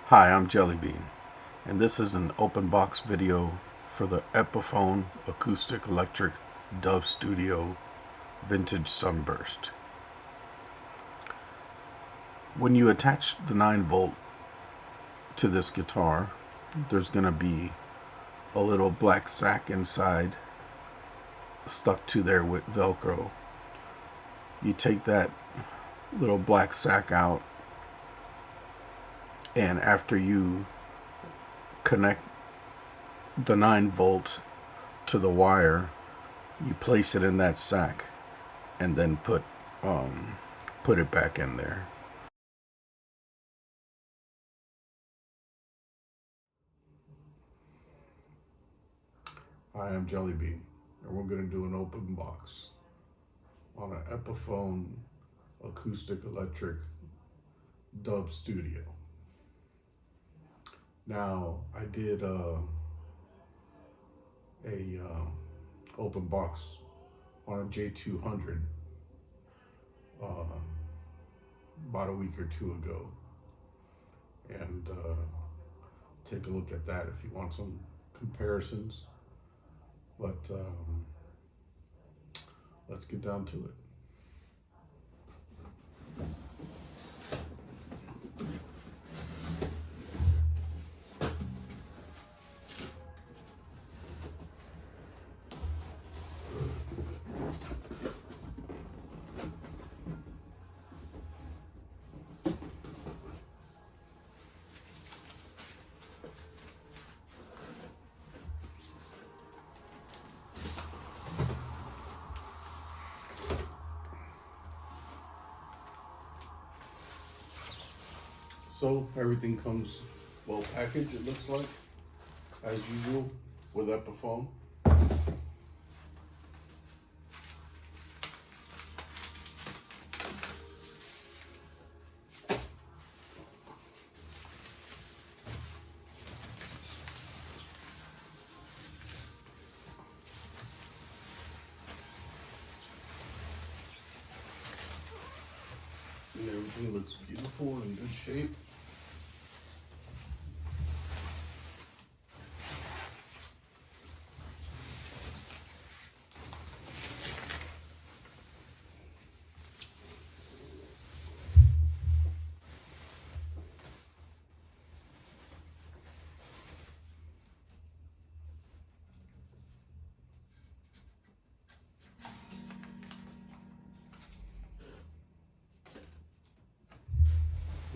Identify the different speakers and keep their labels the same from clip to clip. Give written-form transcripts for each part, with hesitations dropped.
Speaker 1: Hi, I'm Jellybean, and this is an open box video for the Epiphone Acoustic Electric Dove Studio Vintage Sunburst. When you attach the 9-volt to this guitar, there's going to be a little black sack inside stuck to there with Velcro. You take that little black sack out, and after you connect the 9-volt to the wire, you place it in that sack and then put it back in there. I am Jellybean, and we're going to do an open box on an Epiphone Acoustic Electric Dub Studio. Now, I did a open box on a J200 about a week or two ago, and take a look at that if you want some comparisons. But let's get down to it. So everything comes well packaged, it looks like, as usual with Epiphone. And everything looks beautiful and in good shape.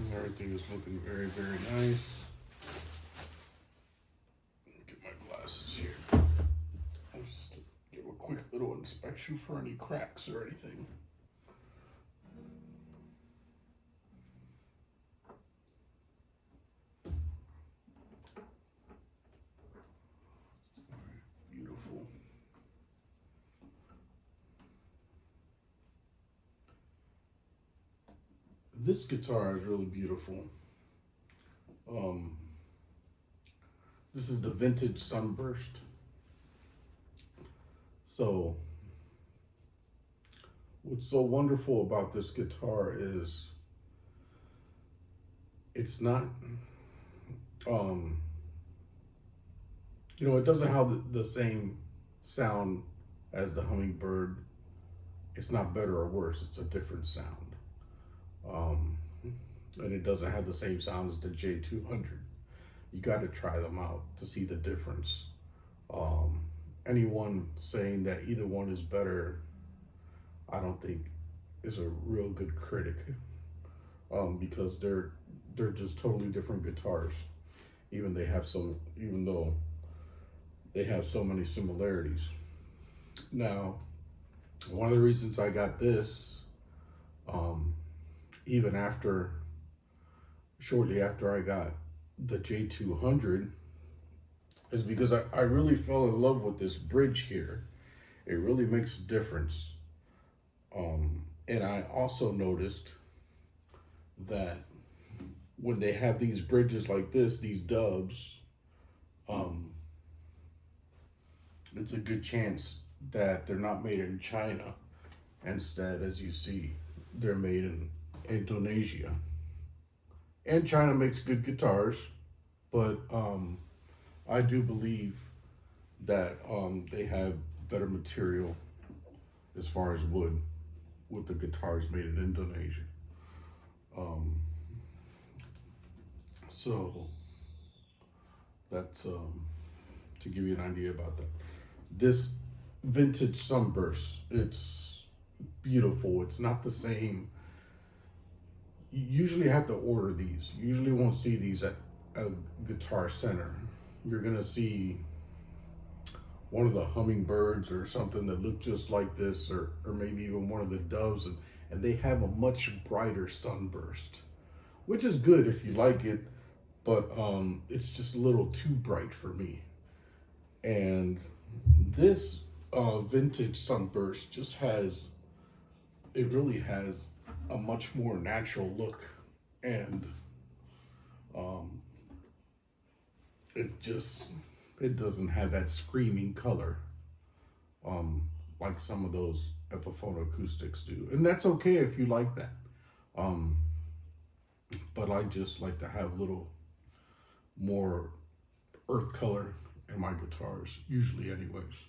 Speaker 1: And everything is looking very, very nice. Get my glasses here. Just to give a quick little inspection for any cracks or anything. Beautiful. This guitar is really beautiful. This is the vintage Sunburst. So, what's so wonderful about this guitar is it's not, it doesn't have the same sound as the Hummingbird. It's not better or worse, it's a different sound. And it doesn't have the same sound as the J200. You got to try them out to see the difference. Anyone saying that either one is better, I don't think is a real good critic, because they're just totally different guitars. Even though they have so many similarities. Now, one of the reasons I got this, even shortly after I got the J200, is because I really fell in love with this bridge here. It really makes a difference. And I also noticed that when they have these bridges like this, these dubs, it's a good chance that they're not made in China. Instead, as you see, they're made in Indonesia. And China makes good guitars, but I do believe that they have better material as far as wood with the guitars made in Indonesia. Um, so that's to give you an idea about that. This vintage Sunburst, it's beautiful. It's not the same. You usually have to order these. You usually won't see these at a Guitar Center. You're gonna see one of the hummingbirds or something that look just like this, or maybe even one of the doves, and they have a much brighter sunburst, which is good if you like it, but it's just a little too bright for me. And this vintage sunburst just has, it really has a much more natural look, and it doesn't have that screaming color like some of those Epiphone acoustics do, and that's okay if you like that. Um, but I just like to have a little more earth color in my guitars, usually, anyways.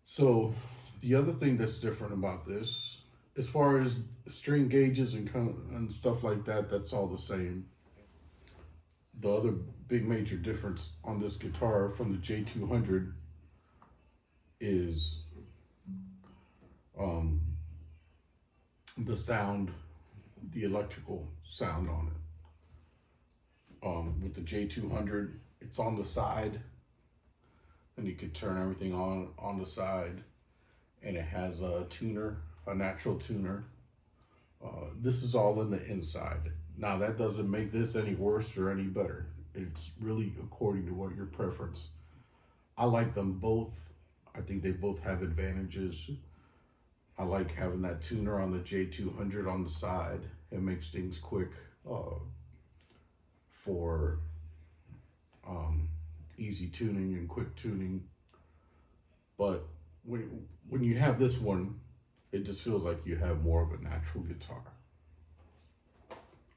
Speaker 1: So the other thing that's different about this, as far as string gauges and stuff like that, that's all the same. The other big major difference on this guitar from the J200 is the sound, the electrical sound on it. With the J200, it's on the side, and you could turn everything on the side, and it has a tuner, a natural tuner. This is all in the inside. Now that doesn't make this any worse or any better. It's really according to what your preference. I like them both. I think they both have advantages. I like having that tuner on the J200 on the side. It makes things quick for easy tuning and quick tuning. But when you have this one, it just feels like you have more of a natural guitar.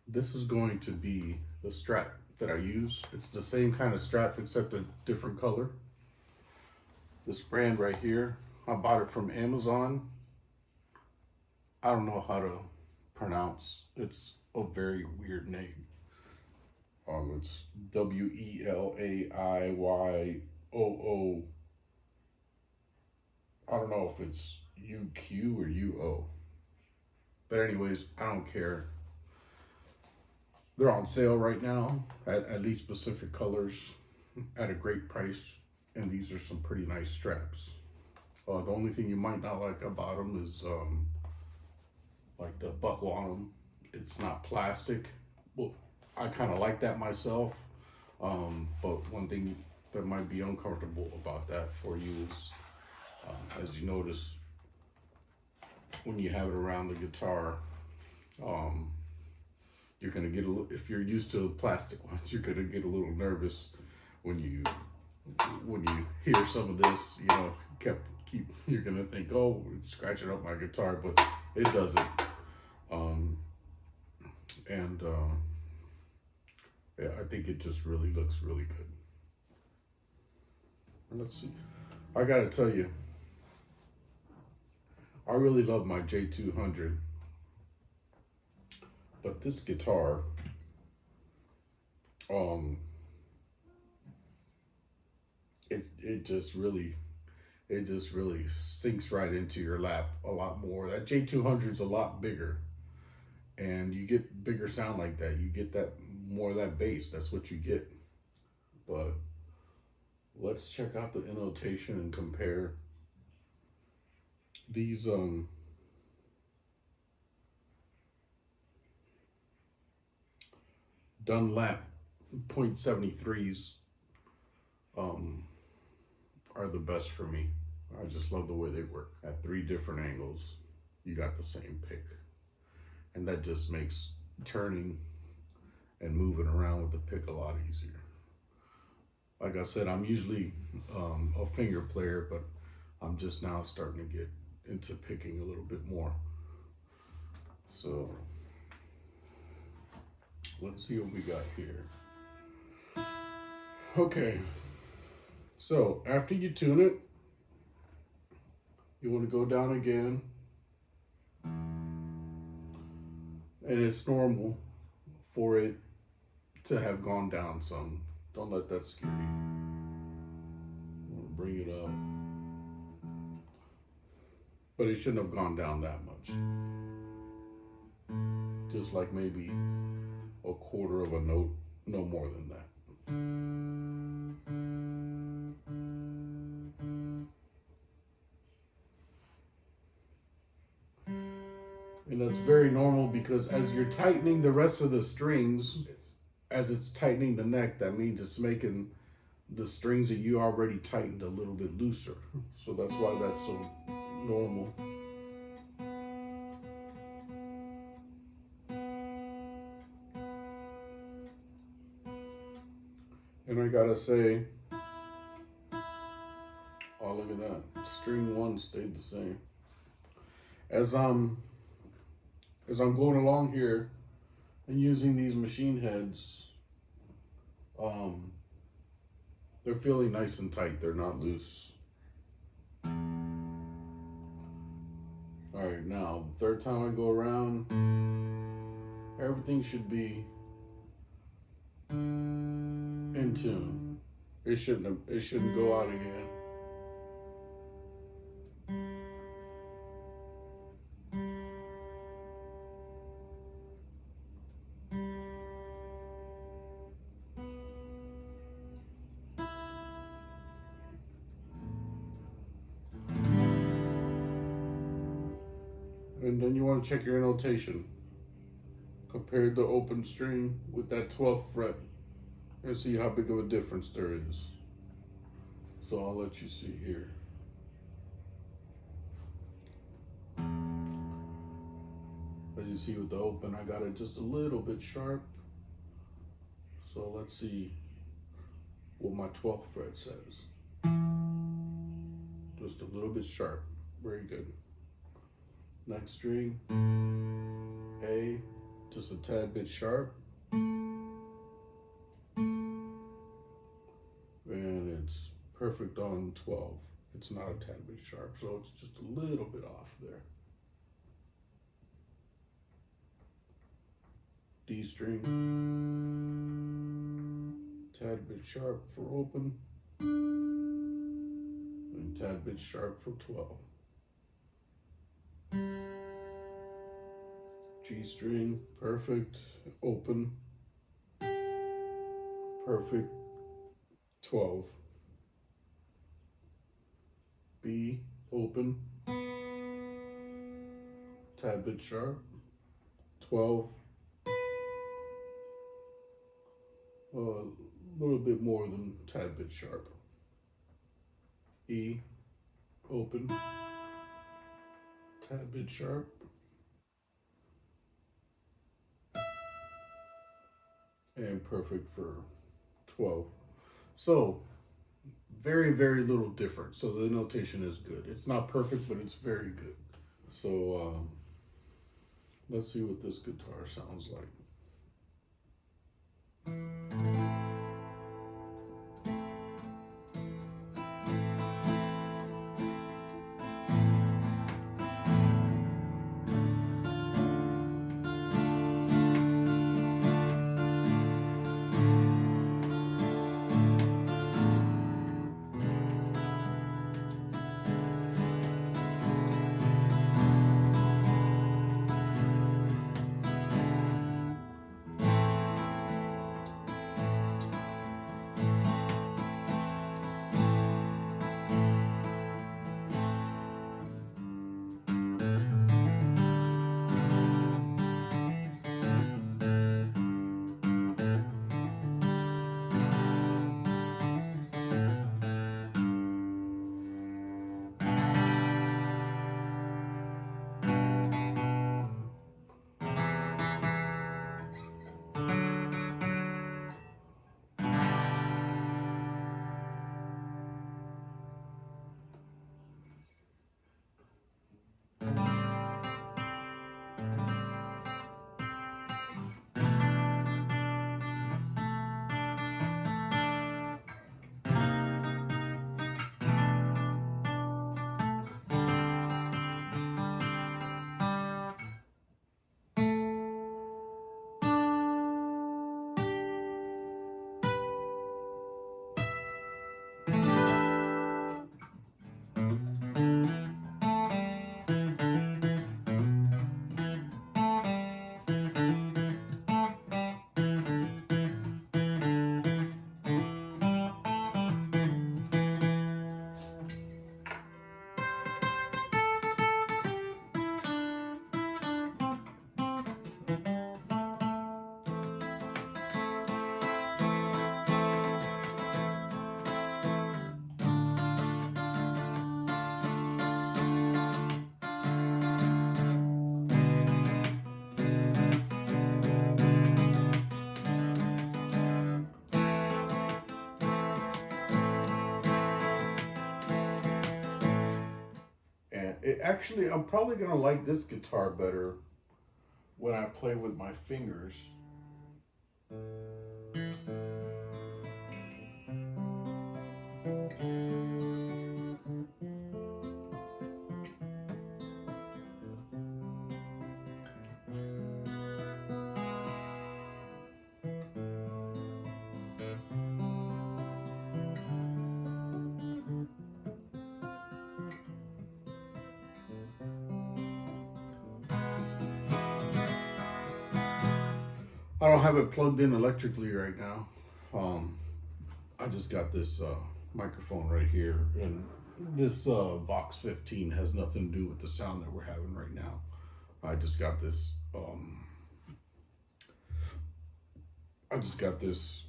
Speaker 1: This is going to be the strap that I use. It's the same kind of strap except a different color. This brand right here, I bought it from Amazon. I don't know how to pronounce. It's a very weird name. It's Welaiyoo. I don't know if it's UQ or UO. But anyways, I don't care. They're on sale right now at these specific colors at a great price. And these are some pretty nice straps. The only thing you might not like about them is like the buckle on them. It's not plastic. Well, I kind of like that myself. But one thing that might be uncomfortable about that for you is, as you notice, when you have it around the guitar, you're gonna get a little, if you're used to plastic ones, you're gonna get a little nervous when you hear some of this, you're gonna think, oh, it's scratching up my guitar, but it doesn't. Yeah, I think it just really looks really good. Let's see. I gotta tell you, I really love my J200, but this guitar, it just really sinks right into your lap a lot more. That J200 is a lot bigger, and you get bigger sound like that. You get that more of that bass. That's what you get. But let's check out the intonation and compare these. Dunlap .73s are the best for me. I just love the way they work. At 3 different angles, you got the same pick. And that just makes turning and moving around with the pick a lot easier. Like I said, I'm usually a finger player, but I'm just now starting to get into picking a little bit more. So Let's see what we got here. Okay, so after you tune it, you want to go down again, and it's normal for it to have gone down some. Don't let that scare you. You want to bring it up, but it shouldn't have gone down that much. Just like maybe a quarter of a note, no more than that. And that's very normal because as you're tightening the rest of the strings, as it's tightening the neck, that means it's making the strings that you already tightened a little bit looser. So that's why that's so normal. And I gotta say, oh, look at that. String 1 stayed the same. As I'm going along here and using these machine heads, they're feeling nice and tight. They're not loose. All right, now the third time I go around, everything should be in tune. It shouldn't go out again. And then you want to check your intonation. Compare the open string with that 12th fret and see how big of a difference there is. So I'll let you see here. As you see with the open, I got it just a little bit sharp. So let's see what my 12th fret says. Just a little bit sharp. Very good. Next string, A, just a tad bit sharp. And it's perfect on 12. It's not a tad bit sharp, so it's just a little bit off there. D string, tad bit sharp for open, and tad bit sharp for 12. G string, perfect, open, perfect, 12. B, open, tad bit sharp, 12, a little bit more than tad bit sharp. E, open, tad bit sharp, and perfect for 12. So very, very little different. So the notation is good. It's not perfect, but it's very good. So let's see what this guitar sounds like. Actually, I'm probably gonna like this guitar better when I play with my fingers. I don't have it plugged in electrically right now. I just got this microphone right here, and this Vox 15 has nothing to do with the sound that we're having right now. I just got this. I just got this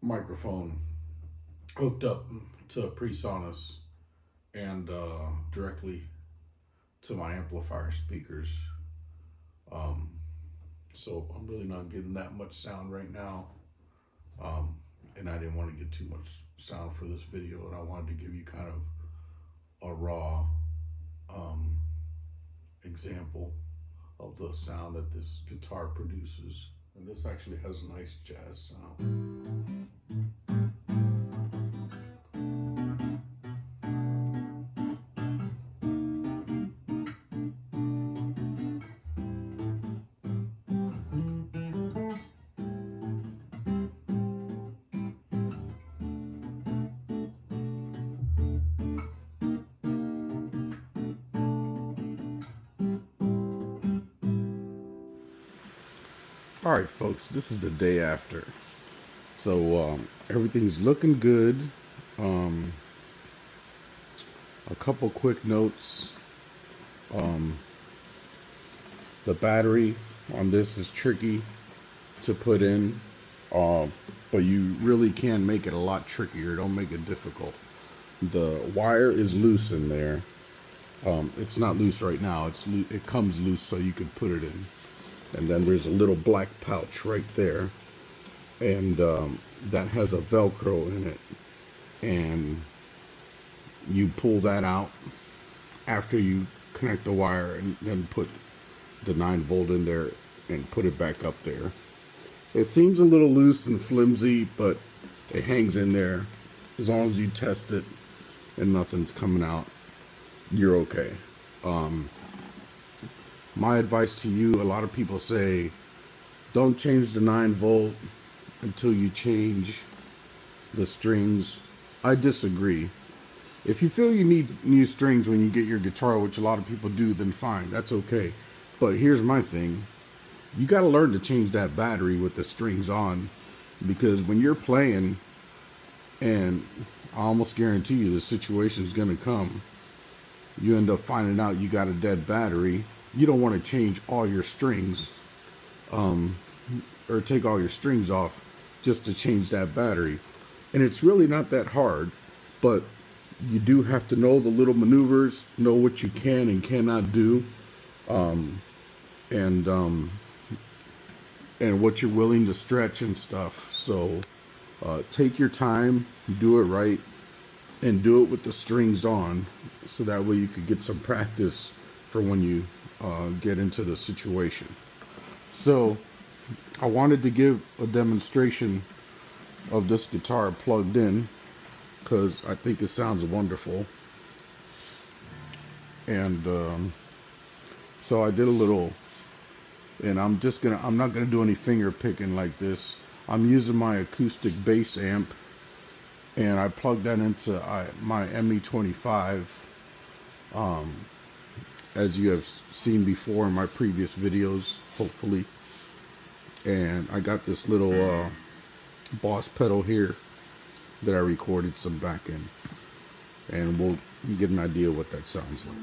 Speaker 1: microphone hooked up to PreSonus and directly to my amplifier speakers. So I'm really not getting that much sound right now. And I didn't want to get too much sound for this video, and I wanted to give you kind of a raw example of the sound that this guitar produces. And this actually has a nice jazz sound. All right, folks, this is the day after. So everything's looking good. A couple quick notes. The battery on this is tricky to put in, but you really can make it a lot trickier. Don't make it difficult. The wire is loose in there. It's not loose right now. It comes loose so you can put it in. And then there's a little black pouch right there, and that has a Velcro in it, and you pull that out after you connect the wire, and then put the 9-volt in there and put it back up there. It seems a little loose and flimsy, but it hangs in there. As long as you test it and nothing's coming out, you're okay. My advice to you, a lot of people say, don't change the 9-volt until you change the strings. I disagree. If you feel you need new strings when you get your guitar, which a lot of people do, then fine, that's okay. But here's my thing. You got to learn to change that battery with the strings on, because when you're playing, and I almost guarantee you the situation's going to come, you end up finding out you got a dead battery. You don't want to change all your strings, or take all your strings off just to change that battery. And it's really not that hard, but you do have to know the little maneuvers, know what you can and cannot do, and what you're willing to stretch and stuff. So take your time, do it right, and do it with the strings on, so that way you could get some practice for when you get into the situation. So I wanted to give a demonstration of this guitar plugged in, because I think it sounds wonderful. And so I did a little, and I'm not gonna do any finger picking like this. I'm using my acoustic bass amp, and I plugged that into my ME25, as you have seen before in my previous videos, hopefully. And I got this little Boss pedal here that I recorded some back in, and we'll get an idea what that sounds like.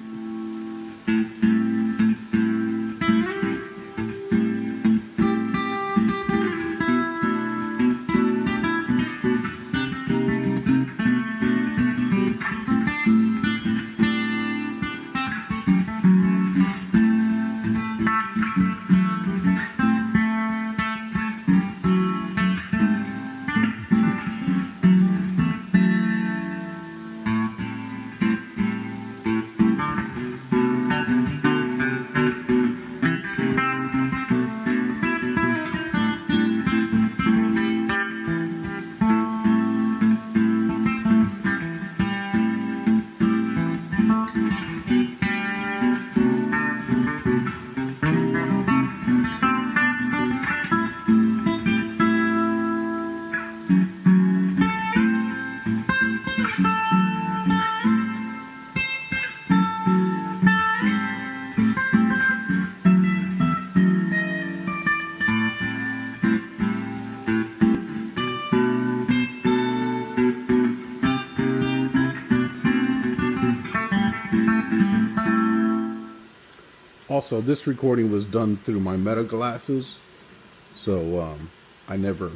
Speaker 1: also, this recording was done through my Meta glasses, so I never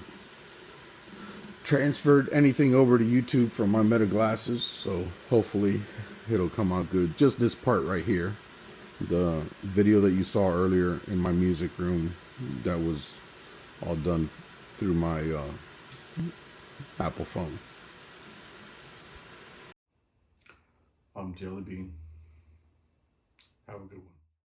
Speaker 1: transferred anything over to YouTube from my Meta glasses, so hopefully it'll come out good. Just this part right here, the video that you saw earlier in my music room, that was all done through my Apple phone. I'm Jelly Bean. Have a good one.